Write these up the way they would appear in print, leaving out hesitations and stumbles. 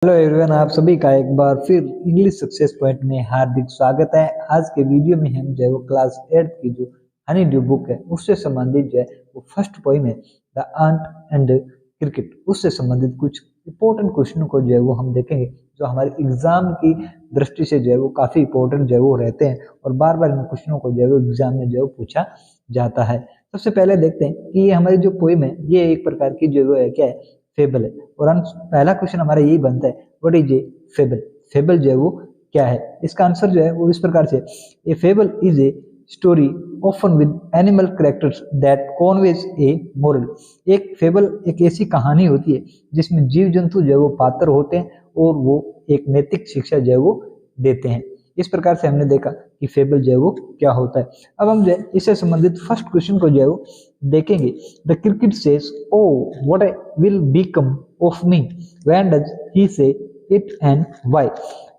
Hello everyone, आप सभी का एक बार फिर इंग्लिश सक्सेस पॉइंट में हार्दिक स्वागत है। आज के वीडियो में हम जो है वो क्लास 8 की जो हनी ड्यू बुक है उससे संबंधित जो है वो फर्स्ट पोइम है द आंट एंड क्रिकेट, उससे संबंधित कुछ इंपॉर्टेंट क्वेश्चन को जो है वो हम देखेंगे जो हमारे एग्जाम की दृष्टि से जो है वो काफी इंपॉर्टेंट जो है वो रहते हैं और बार बार इन क्वेश्चनों को जो है वो एग्जाम में जो है वो पूछा जाता है। सबसे पहले देखते हैं कि ये हमारी जो पोइम है ये एक प्रकार की जो है क्या है, फेबल है। और पहला क्वेश्चन हमारा यही बनता है, what is a fable. Fable जो है वो क्या है, इसका आंसर जो है वो इस प्रकार से, a fable is a story often with animal characters that conveys a moral. एक फेबल एक ऐसी कहानी होती है जिसमें जीव जंतु जो है वो पात्र होते हैं और वो एक नैतिक शिक्षा जो है वो देते हैं। इस प्रकार से हमने देखा कि फेबल जो है वो क्या होता है। अब हम जो है इससे संबंधित फर्स्ट क्वेश्चन को जो है वो देखेंगे। The cricket says, oh what will become of me, when does he से इट एंड व्हाई।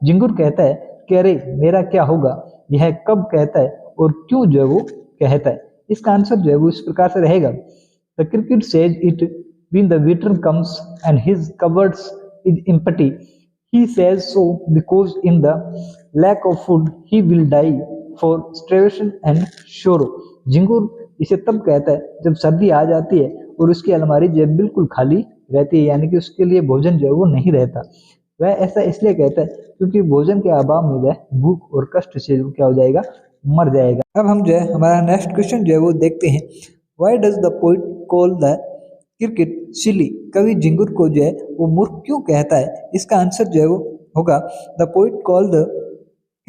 जिंगुर कहता है कि अरे मेरा क्या होगा, यह कब कहता है और क्यों जो है वो कहता है। इसका आंसर जो है वो इस प्रकार से रहेगा, the cricket says it when the winter comes and his cupboards is empty, he says so because in the lack of food he will die for starvation and sorrow। जिंगुर इसे तब कहता है जब सर्दी आ जाती है और उसकी अलमारी जो है बिल्कुल खाली रहती है, यानी कि उसके लिए भोजन जो है वो नहीं रहता। वह ऐसा इसलिए कहता है क्योंकि भोजन के अभाव में वह भूख और कष्ट से क्या हो जाएगा, मर जाएगा। अब हम जो है हमारा नेक्स्ट क्वेश्चन जो है वो देखते हैं, why does the poet call the cricket silly. कवि जिंगुर को जो है वो मूर्ख क्यों कहता है। इसका आंसर जो है वो होगा, the poet call the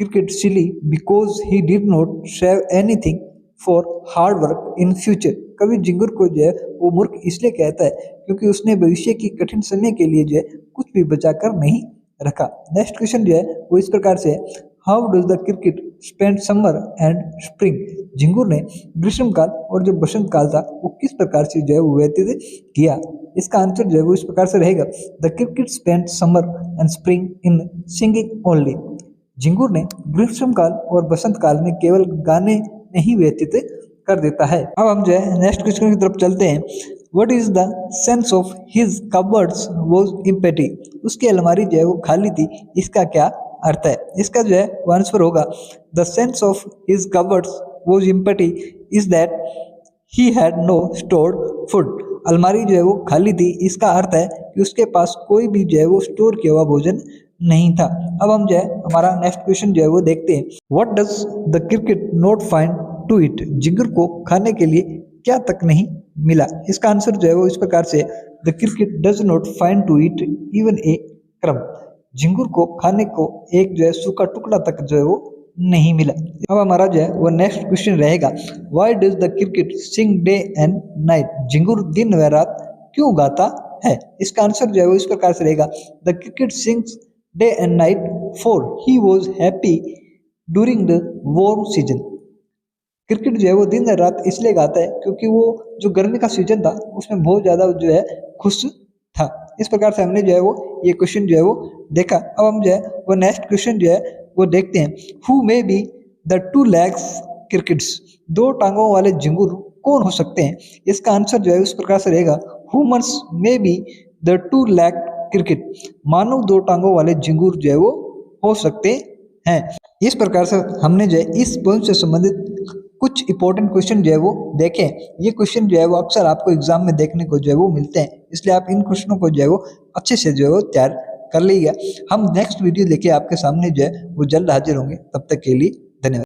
cricket silly because he did not save anything for hard work in future. कवि जिंगुर को जो है वो मूर्ख इसलिए कहता है क्योंकि उसने भविष्य की कठिन समय के लिए जो है कुछ भी बचा कर नहीं रखा। नेक्स्ट क्वेश्चन जो है वो इस प्रकार से है, how does the cricket spend summer and spring. जिंगुर ने ग्रीष्म काल और जो बसंत काल था वो किस प्रकार से जो है वो व्यतीत किया। इसका आंसर जो है वो इस प्रकार से रहेगा, the cricket spend summer and spring in singing only. जिंगुर ने ग्रीष्म काल और बसंत काल में केवल गाने नहीं व्यतीत कर देता है। अब हम जो है नेक्स्ट क्वेश्चन की तरफ चलते हैं, what is the sense of his cupboards was empty. उसकी अलमारी जो है वो खाली थी, इसका क्या अर्थ है। इसका जो है वो आंसर होगा, the sense of his cupboards was empty is that he had no stored food. अलमारी जो है वो खाली थी, इसका अर्थ है कि उसके पास कोई भी जो है वो स्टोर किया हुआ भोजन नहीं था। अब हम जो है हमारा नेक्स्ट क्वेश्चन जो है वो देखते हैं, what does the cricket not find to it. जिंगर को खाने के लिए क्या तक नहीं मिला। इसका आंसर जो है वो इस प्रकार से, the cricket does not find to it even a crumb. झिंगुर को खाने को एक जो है सूखा टुकड़ा तक जो है वो नहीं मिला। अब हमारा जो है वो नेक्स्ट क्वेश्चन रहेगा, why does the cricket sing day and night. झिंगुर दिन व रात क्यों गाता है। इसका आंसर जो है वो इस प्रकार से रहेगा, the cricket sings day and night for he was happy during the warm season. Cricket जो है वो दिन रात इसलिए गाता है क्योंकि वो जो गर्मी का सीजन था उसमें बहुत ज्यादा जो है खुश था। इस प्रकार से हमने जो है वो ये क्वेश्चन जो है वो देखा। अब हम जो है वो नेक्स्ट क्वेश्चन जो है वो देखते हैं, who may be the two legs crickets. दो टांगों वाले झिंगुर कौन हो सकते हैं। इसका आंसर जो है उस प्रकार से रहेगा, humans may be the two leg cricket. मानव दो टांगों वाले झिंगुर जो है वो हो सकते हैं। इस प्रकार से हमने जो है इस पोएम से संबंधित कुछ इंपॉर्टेंट क्वेश्चन जो है वो देखें। ये क्वेश्चन जो है वो अक्सर आपको एग्जाम में देखने को जो है वो मिलते हैं, इसलिए आप इन क्वेश्चनों को जो है वो अच्छे से जो है वो तैयार कर लीजिएगा। हम नेक्स्ट वीडियो लेके आपके सामने जो है वो जल्द हाजिर होंगे, तब तक के लिए धन्यवाद।